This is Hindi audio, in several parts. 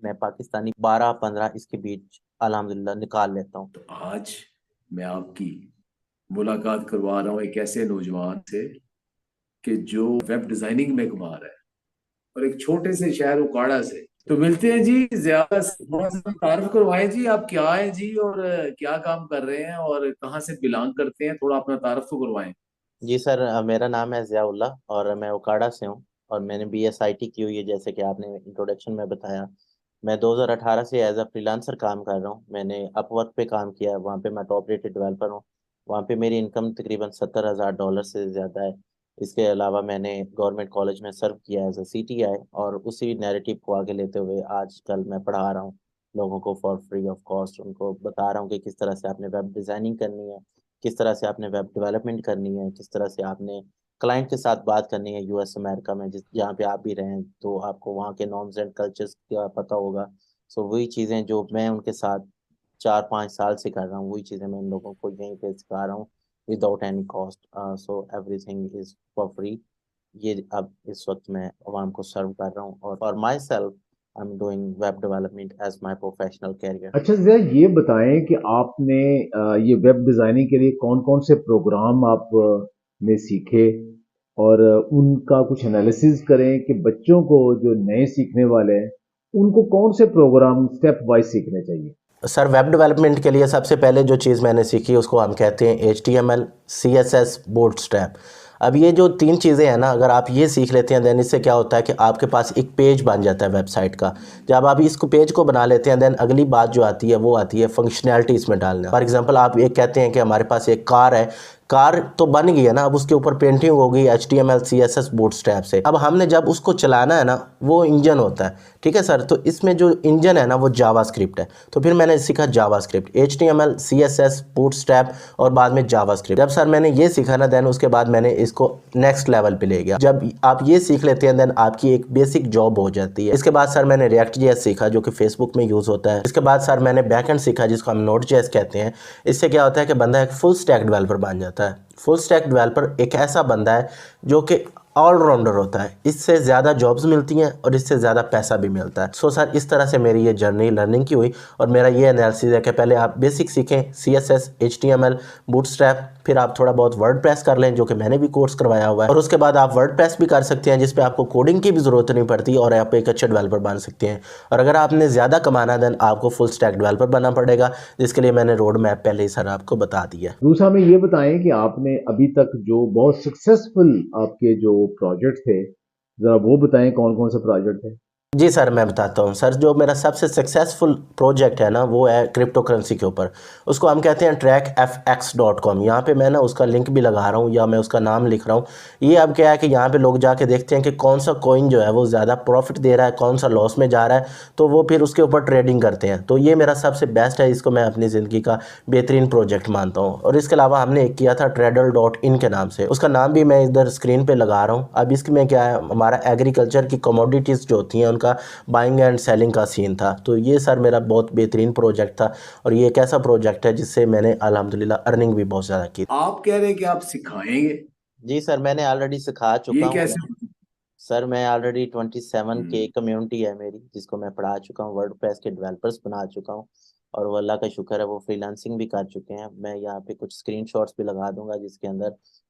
मैं पाकिस्तानी 12-15 इसके बीच अल्हम्दुलिल्लाह निकाल लेता हूँ। तो आज मैं आपकी मुलाकात करवा रहा हूँ एक ऐसे नौजवान से कि जो वेब डिजाइनिंग में कमा रहा है, और एक छोटे से शहर उकाड़ा से। तो मिलते हैं जी। ज्यादा थोड़ा सा तारुफ करवाएं जी, आप क्या हैं जी, और क्या काम कर रहे हैं, और कहाँ से बिलोंग करते हैं, थोड़ा अपना तारुफ तो करवाएं। जी सर, मेरा नाम है ज़ियाउल्ला और मैं उकाड़ा से हूँ और मैंने BSIT की हुई है, जैसे कि आपने इंट्रोडक्शन में बताया। मैं 2018 से एज अ फ्रीलांसर काम कर रहा हूँ। मैंने अपवर्क पे काम किया है, वहाँ पे मैं टॉप रेटेड डेवलपर हूँ। वहाँ पे मेरी इनकम तकरीबन $70,000 से ज़्यादा है। इसके अलावा मैंने गवर्नमेंट कॉलेज में सर्व किया एज अ CTI, और उसी नैरेटिव को आगे लेते हुए आजकल मैं पढ़ा रहा हूँ लोगों को फॉर फ्री ऑफ कॉस्ट। उनको बता रहा हूँ कि किस तरह से आपने वेब डिज़ाइनिंग करनी है, किस तरह से आपने वेब डेवलपमेंट करनी है, किस तरह से आपने क्लाइंट के साथ बात करनी है US अमेरिका में, जिस जहाँ पे आप भी रहें, तो आपको वहाँ के नॉर्म्स एंड कल्चर्स का पता होगा। सो वही चीज़ें जो मैं उनके साथ 4-5 साल से कर रहा हूँ, वही चीज़ें मैं इन लोगों को यहीं पे सिखा रहा हूँ without any cost. So everything is for free. ये अब इस वक्त मैं अवाम को सर्व कर रहा हूँ, और for myself I am doing web development as my professional career. अच्छा ज़रा ये बताएं कि आपने ये वेब डिज़ाइनिंग के लिए कौन-कौन से प्रोग्राम आप ने सीखे, और उनका कुछ एनालिसिस करें कि बच्चों को जो नए सीखने वाले हैं, उनको कौन से प्रोग्राम स्टेप वाइज़ सीखने चाहिए? सर, वेब डेवलपमेंट के लिए सबसे पहले जो चीज़ मैंने सीखी उसको हम कहते हैं HTML, CSS, बूटस्ट्रैप। अब ये जो 3 चीज़ें हैं ना, अगर आप ये सीख लेते हैं देन इससे क्या होता है कि आपके पास एक पेज बन जाता है वेबसाइट का। जब आप इसको पेज को बना लेते हैं देन अगली बात जो आती है वो आती है फंक्शनैलिटी इसमें डालना। फॉर एग्जांपल आप एक कहते हैं कि हमारे पास एक कार है, कार तो बन गई है ना, अब उसके ऊपर पेंटिंग हो गई HTML, CSS, बूटस्ट्रैप से। अब हमने जब उसको चलाना है ना, वो इंजन होता है, ठीक है सर। तो इसमें जो इंजन है ना वो जावास्क्रिप्ट है। तो फिर मैंने सीखा जावास्क्रिप्ट, HTML, CSS, बूटस्ट्रैप और बाद में जावास्क्रिप्ट। जब सर मैंने ये सीखा ना देन उसके बाद मैंने इसको नेक्स्ट लेवल पे ले गया। जब आप ये सीख लेते हैं देन आपकी एक बेसिक जॉब हो जाती है। इसके बाद सर मैंने React.js सीखा जो कि फेसबुक में यूज़ होता है। इसके बाद सर मैंने बैकएंड सीखा जिसको हम Node.js कहते हैं। इससे क्या होता है कि बंदा एक फुल स्टैक डेवलपर बन जाता है। फुल स्टैक डेवलपर एक ऐसा बंदा है जो कि ऑलराउंडर होता है। इससे ज़्यादा जॉब्स मिलती हैं और इससे ज़्यादा पैसा भी मिलता है। सो सर इस तरह से मेरी ये जर्नी लर्निंग की हुई, और मेरा ये एनालिसिस है कि पहले आप बेसिक सीखें CSS, HTML, बूटस्ट्रैप, फिर आप थोड़ा बहुत वर्डप्रेस कर लें जो कि मैंने भी कोर्स करवाया हुआ है, और उसके बाद आप वर्डप्रेस भी कर सकते हैं जिस पे आपको कोडिंग की भी ज़रूरत नहीं पड़ती और आप एक अच्छे डेवलपर बन सकते हैं। और अगर आपने ज़्यादा कमाना है देन आपको फुल स्टैक डेवलपर बनना पड़ेगा, जिसके लिए मैंने रोड मैप पहले ही सर आपको बता दिया। दूसरा हमें ये बताएं कि आपने अभी तक जो बहुत सक्सेसफुल आपके जो प्रोजेक्ट थे, ज़रा वो बताएं कौन-कौन से प्रोजेक्ट थे? जी सर, मैं बताता हूँ सर। जो मेरा सबसे सक्सेसफुल प्रोजेक्ट है ना वो है क्रिप्टो करेंसी के ऊपर। उसको हम कहते हैं trackfx.com। यहाँ पे मैं ना उसका लिंक भी लगा रहा हूँ या मैं उसका नाम लिख रहा हूँ। ये अब क्या है कि यहाँ पे लोग जाके देखते हैं कि कौन सा कॉइन जो है वो ज़्यादा प्रॉफिट दे रहा है, कौन सा लॉस में जा रहा है, तो वो फिर उसके ऊपर ट्रेडिंग करते हैं। तो ये मेरा सबसे बेस्ट है, इसको मैं अपनी ज़िंदगी का बेहतरीन प्रोजेक्ट मानता हूँ। और इसके अलावा हमने एक किया था Tradle.in के नाम से, उसका नाम भी मैं इधर स्क्रीन पर लगा रहा हूँ। अब इसमें क्या है, हमारा एग्रीकल्चर की कमोडिटीज़ जो होती हैं उनका बाइंग एंड सेलिंग का सीन था। तो ये सर मेरा बहुत बेहतरीन प्रोजेक्ट था, और ये एक ऐसा प्रोजेक्ट है जिससे मैंने अल्हम्दुलिल्लाह अर्निंग भी बहुत ज़्यादा की। आप कह रहे हैं कि आप सिखाएंगे, जी सर, मैंने ऑलरेडी सिखा चुका ये हूँ। कैसे? सर मैं ऑलरेडी 27 के हम्म। कम्युनिटी है मेरी जिसको मैं पढ़ा चुका हूँ, वर्डप्रेस के डेवलपर्स बना चुका हूँ, और वो अल्लाह का शुक्र है वो फ्रीलांसिंग भी कर चुके हैं। मैं यहाँ पे कुछ स्क्रीनशॉट्स भी लगा दूंगा जिसके अंदर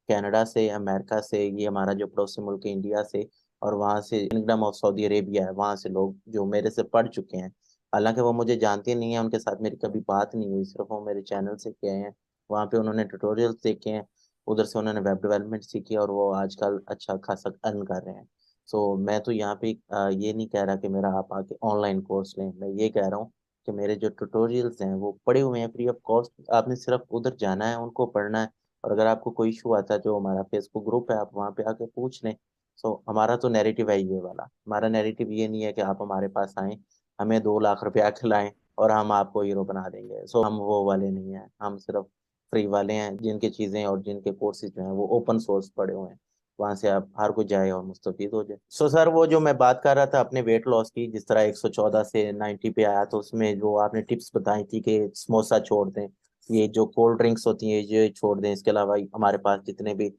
कनाडा से, अमेरिका से, ये हमारा जो पड़ोसी मुल्क है इंडिया से, और वहाँ से किंगडम ऑफ सऊदी अरेबिया है, वहाँ से लोग जो मेरे से पढ़ चुके हैं। हालांकि वो मुझे जानते नहीं है, उनके साथ मेरी कभी बात नहीं हुई, सिर्फ वो मेरे चैनल से गए हैं, वहाँ पे उन्होंने ट्यूटोरियल्स देखे हैं, उधर से उन्होंने वेब डेवलपमेंट सीखी, और वो आजकल अच्छा खासा अर्न कर रहे हैं। सो मैं तो यहाँ पे ये नहीं कह रहा कि मेरा आप आके ऑनलाइन कोर्स लें। मैं ये कह रहा हूँ कि मेरे जो ट्यूटोरियल्स हैं वो पड़े हुए हैं फ्री ऑफ कॉस्ट। आपने सिर्फ उधर जाना है, उनको पढ़ना है, और अगर आपको कोई इशू आता है, जो हमारा फेसबुक ग्रुप है, आप वहाँ पे आके पूछ लें। सो हमारा तो नैरेटिव है ये वाला। हमारा नैरेटिव ये नहीं है कि आप हमारे पास आएँ, हमें 2 लाख रुपया खिलाएं और हम आपको हीरो बना देंगे। सो हम वो वाले नहीं हैं, हम सिर्फ फ्री वाले हैं जिनकी चीज़ें और जिनके कोर्सेज जो हैं वो ओपन सोर्स पड़े हुए हैं, वहाँ से आप हर कोई जाए और मुस्तफीद हो जाए। सो सर वो जो मैं बात कर रहा था अपने वेट लॉस की, जिस तरह 114 से 90 पे आया, तो उसमें जो आपने टिप्स बताई थी कि समोसा छोड़ दें, ये जो कोल्ड ड्रिंक्स होती हैं ये छोड़ दें, इसके अलावा हमारे पास जितने भी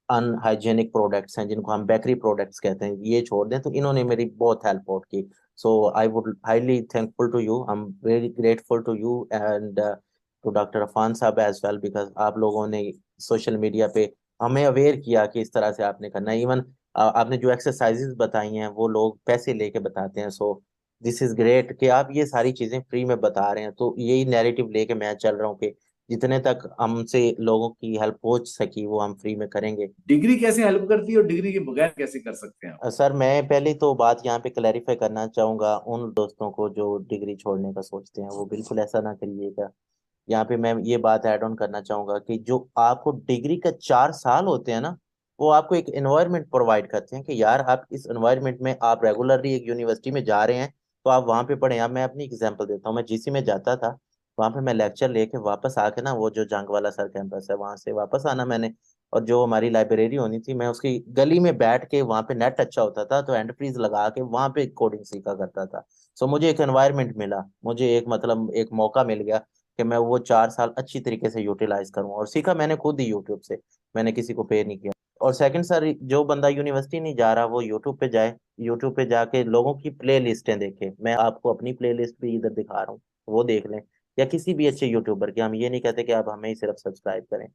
अनहाइजेनिक प्रोडक्ट्स हैं जिनको हम बेकरी प्रोडक्ट्स कहते हैं ये छोड़ दें, तो इन्होंने मेरी बहुत हेल्प आउट की। So I would highly thankful to you. I'm very grateful to you and to Dr. Afan साहब as well, because आप लोगों ने सोशल मीडिया पे हमें अवेयर किया कि इस तरह से आपने करना है। इवन आपने जो एक्सरसाइजेज बताई हैं वो लोग पैसे लेके बताते हैं। सो दिस इज ग्रेट कि आप ये सारी चीजें फ्री में बता रहे हैं। तो यही नैरेटिव लेके मैं चल रहा हूँ कि जितने तक हमसे लोगों की हेल्प पहुंच सकी वो हम फ्री में करेंगे। डिग्री कैसे हेल्प करती है और डिग्री के बगैर कैसे कर सकते हैं आप? सर मैं पहले तो बात यहाँ पे क्लैरिफाई करना चाहूंगा उन दोस्तों को जो डिग्री छोड़ने का सोचते हैं, वो बिल्कुल ऐसा ना करिएगा। यहाँ पे मैं ये बात ऐड ऑन करना चाहूंगा कि जो आपको डिग्री का 4 साल होते हैं ना, वो आपको एक एनवायरनमेंट प्रोवाइड करते हैं कि यार आप इस एनवायरनमेंट में आप रेगुलरली एक यूनिवर्सिटी में जा रहे हैं तो आप वहाँ पे पढ़े। अब मैं अपनी एग्जांपल देता हूँ, मैं जीसी में जाता था, वहाँ पे मैं लेक्चर लेके वापस आके ना, वो जो जंग वाला सर कैंपस है वहां से वापस आना मैंने, और जो हमारी लाइब्रेरी होनी थी मैं उसकी गली में बैठ के, वहाँ पे नेट अच्छा होता था तो हैंड फ्रीज लगा के वहाँ पे कोडिंग सीखा करता था। सो मुझे एक एनवायरनमेंट मिला, मुझे एक मतलब एक मौका मिल गया कि मैं वो 4 साल अच्छी तरीके से यूटिलाइज करूँ, और सीखा मैंने खुद ही यूट्यूब से, मैंने किसी को पे नहीं किया। और सेकंड सर, जो बंदा यूनिवर्सिटी नहीं जा रहा वो यूट्यूब पे जाए, यूट्यूब पे जाके लोगों की प्ले लिस्टें देखे। मैं आपको अपनी प्ले लिस्ट भी इधर दिखा रहा हूँ, वो देख लें, या किसी भी अच्छे यूट्यूबर की। हम ये नहीं कहते कि आप हमें ही सिर्फ सब्सक्राइब करें।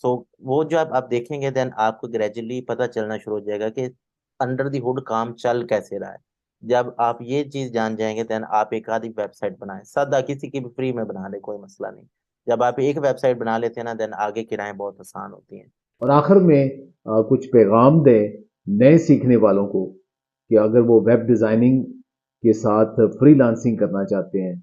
सो वो जो आप देखेंगे देन आपको ग्रेजुअली पता चलना शुरू हो जाएगा कि अंडर दी हुड काम चल कैसे रहा है। जब आप ये चीज जान जाएंगे देन आप एक आधी वेबसाइट बनाएं, सादा किसी की भी फ्री में बना ले, कोई मसला नहीं। जब आप एक वेबसाइट बना लेते हैं ना देन आगे किराएं बहुत आसान होती हैं। और आखिर में कुछ पैगाम दें नए सीखने वालों को कि अगर वो वेब डिज़ाइनिंग के साथ फ्रीलांसिंग करना चाहते हैं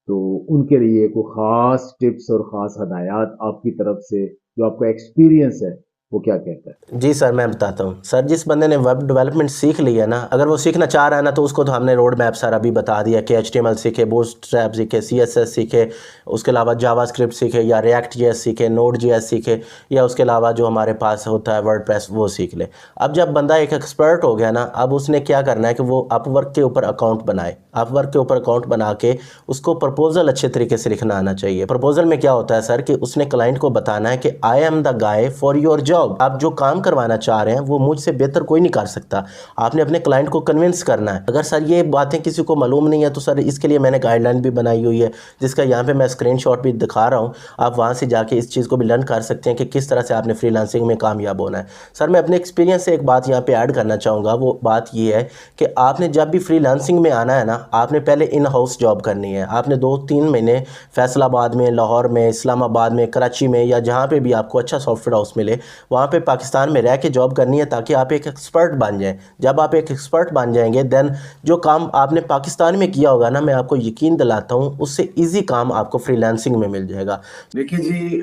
तो उनके लिए कोई ख़ास टिप्स और ख़ास हदायत आपकी तरफ से, जो आपका एक्सपीरियंस है, वो क्या कहता है? जी सर, मैं बताता हूँ सर। जिस बंदे ने वेब डेवलपमेंट सीख ली है ना, अगर वो सीखना चाह रहा है ना, तो उसको तो हमने रोड मैप सारा भी बता दिया कि HTML सीखे, बूटस्ट्रैप सीखे, CSS सीखे, उसके अलावा जावास्क्रिप्ट सीखे, या रिएक्ट JS सीखे, नोड JS सीखे, या उसके अलावा जो हमारे पास होता है वर्डप्रेस वो सीख ले। अब जब बंदा एक एक्सपर्ट हो गया ना, अब उसने क्या करना है कि वो अपवर्क के ऊपर अकाउंट बनाए। अपवर्क के ऊपर अकाउंट बना के उसको प्रपोजल अच्छे तरीके से लिखना आना चाहिए। प्रपोजल में क्या होता है सर कि उसने क्लाइंट को बताना है कि I am the guy for your job. आप जो काम करवाना चाह रहे हैं वो मुझसे बेहतर कोई नहीं कर सकता। आपने अपने क्लाइंट को कन्विंस करना है। अगर सर ये बातें किसी को मालूम नहीं है तो सर इसके लिए मैंने गाइडलाइन भी बनाई हुई है, जिसका यहाँ पे मैं स्क्रीनशॉट भी दिखा रहा हूँ। आप वहाँ से जाके इस चीज़ को भी लर्न कर सकते हैं कि किस तरह से आपने फ्रीलांसिंग में कामयाब होना है। सर मैं अपने एक्सपीरियंस से एक बात यहाँ पे ऐड करना चाहूँगा। वो बात ये है कि आपने जब भी फ्रीलांसिंग में आना है ना, आपने पहले इन हाउस जॉब करनी है। आपने 2-3 महीने फैसलाबाद में, लाहौर में, इस्लामाबाद में, कराची में, या जहाँ पे भी आपको अच्छा सॉफ्टवेयर हाउस मिले वहाँ पे पाकिस्तान में रह के जॉब करनी है, ताकि आप एक एक्सपर्ट बन जाएं। जब आप एक एक्सपर्ट बन जाएंगे देन जो काम आपने पाकिस्तान में किया होगा ना, मैं आपको यकीन दिलाता हूँ उससे ईजी काम आपको फ्रीलांसिंग में मिल जाएगा। देखिए जी,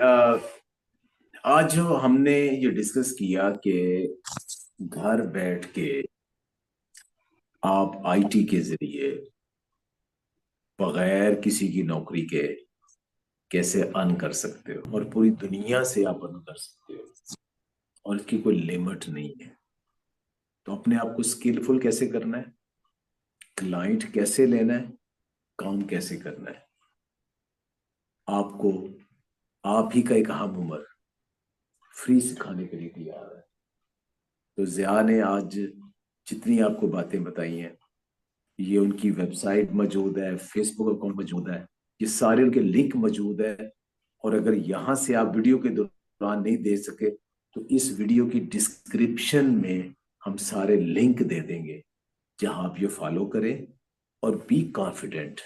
आज जो हमने ये डिस्कस किया कि घर बैठ के आप आईटी के जरिए बगैर किसी की नौकरी के कैसे अर्न कर सकते हो, और पूरी दुनिया से आप अर्न कर सकते हो, और इसकी कोई लिमिट नहीं है। तो अपने आप को स्किलफुल कैसे करना है, क्लाइंट कैसे लेना है, काम कैसे करना है, आपको आप ही का एक हम उम्र फ्री सिखाने के लिए तैयार है। तो ज़िया ने आज जितनी आपको बातें बताई हैं, ये उनकी वेबसाइट मौजूद है, फेसबुक अकाउंट मौजूद है, ये सारे उनके लिंक मौजूद है। और अगर यहाँ से आप वीडियो के दौरान नहीं दे सके तो इस वीडियो की डिस्क्रिप्शन में हम सारे लिंक दे देंगे, जहां आप ये फॉलो करें और बी कॉन्फिडेंट।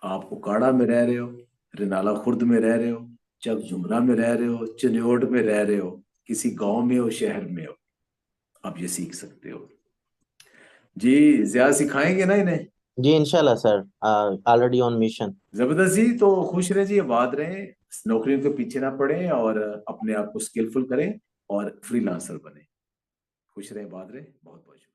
आप उकाड़ा में रह रहे हो, रिनाला खुर्द में रह रहे हो, चक जुमरा में रह रहे हो, चिन्योट में रह रहे हो, किसी गांव में हो, शहर में हो, आप ये सीख सकते हो। जी ज़िया सिखाएंगे ना इन्हें? जी इंशाल्लाह सर, ऑलरेडी ऑन मिशन। जबरदस्त जी। तो खुश रहे जी, आबाद रहें, नौकरियों के पीछे ना पड़े और अपने आप को स्किलफुल करें और फ्रीलांसर बने। खुश रहे, आबाद रहे। बहुत बहुत शुक्रिया।